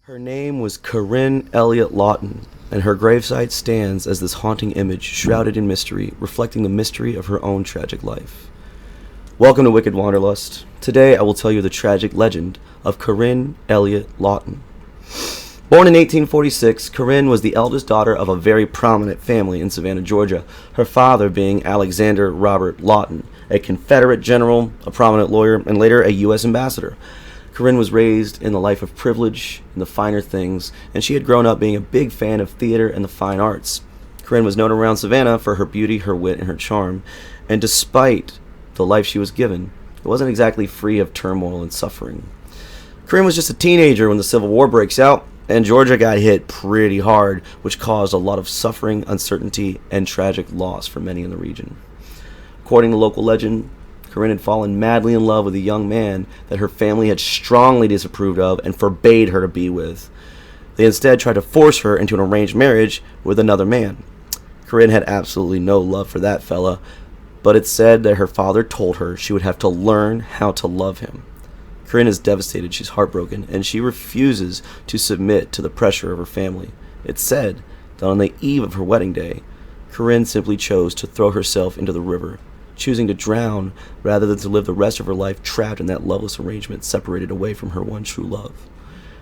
Her name was Corrine Elliot Lawton, and her gravesite stands as this haunting image shrouded in mystery, reflecting the mystery of her own tragic life. Welcome to Wicked Wanderlust. Today I will tell you the tragic legend of Corrine Elliot Lawton. Born in 1846, Corrine was the eldest daughter of a very prominent family in Savannah, Georgia, her father being Alexander Robert Lawton, a Confederate general, a prominent lawyer, and later a U.S. ambassador. Corrine was raised in the life of privilege and the finer things, and she had grown up being a big fan of theater and the fine arts. Corrine was known around Savannah for her beauty, her wit, and her charm, and despite the life she was given, it wasn't exactly free of turmoil and suffering. Corrine was just a teenager when the Civil War breaks out, and Georgia got hit pretty hard, which caused a lot of suffering, uncertainty, and tragic loss for many in the region. According to local legend, Corrine had fallen madly in love with a young man that her family had strongly disapproved of and forbade her to be with. They instead tried to force her into an arranged marriage with another man. Corrine had absolutely no love for that fella, but it's said that her father told her she would have to learn how to love him. Corrine is devastated, she's heartbroken, and she refuses to submit to the pressure of her family. It's said that on the eve of her wedding day, Corrine simply chose to throw herself into the river, choosing to drown rather than to live the rest of her life trapped in that loveless arrangement, separated away from her one true love.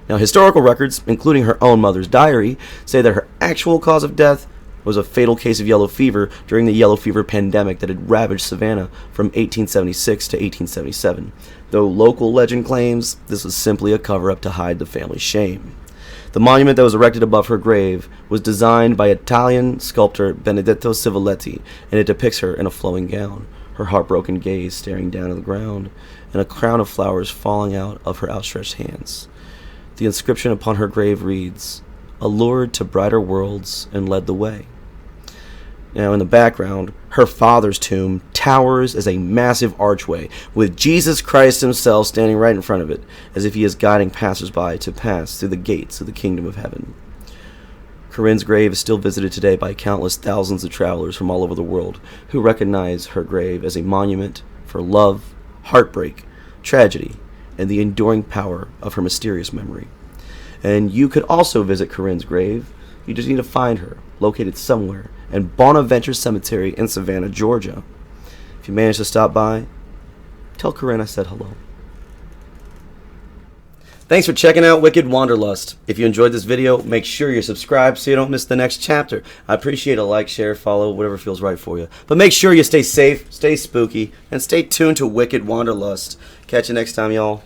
Now, historical records, including her own mother's diary, say that her actual cause of death was a fatal case of yellow fever during the yellow fever pandemic that had ravaged Savannah from 1876 to 1877, though local legend claims this was simply a cover-up to hide the family's shame. The monument that was erected above her grave was designed by Italian sculptor Benedetto Civiletti, and it depicts her in a flowing gown, her heartbroken gaze staring down at the ground, and a crown of flowers falling out of her outstretched hands. The inscription upon her grave reads, "Allured to brighter worlds and led the way." Now, in the background, her father's tomb towers as a massive archway, with Jesus Christ himself standing right in front of it, as if he is guiding passersby to pass through the gates of the kingdom of heaven. Corrine's grave is still visited today by countless thousands of travelers from all over the world who recognize her grave as a monument for love, heartbreak, tragedy, and the enduring power of her mysterious memory. And you could also visit Corrine's grave. You just need to find her, located somewhere in Bonaventure Cemetery in Savannah, Georgia. If you manage to stop by, tell Corrine I said hello. Thanks for checking out Wicked Wanderlust. If you enjoyed this video, make sure you're subscribed so you don't miss the next chapter. I appreciate a like, share, follow, whatever feels right for you. But make sure you stay safe, stay spooky, and stay tuned to Wicked Wanderlust. Catch you next time, y'all.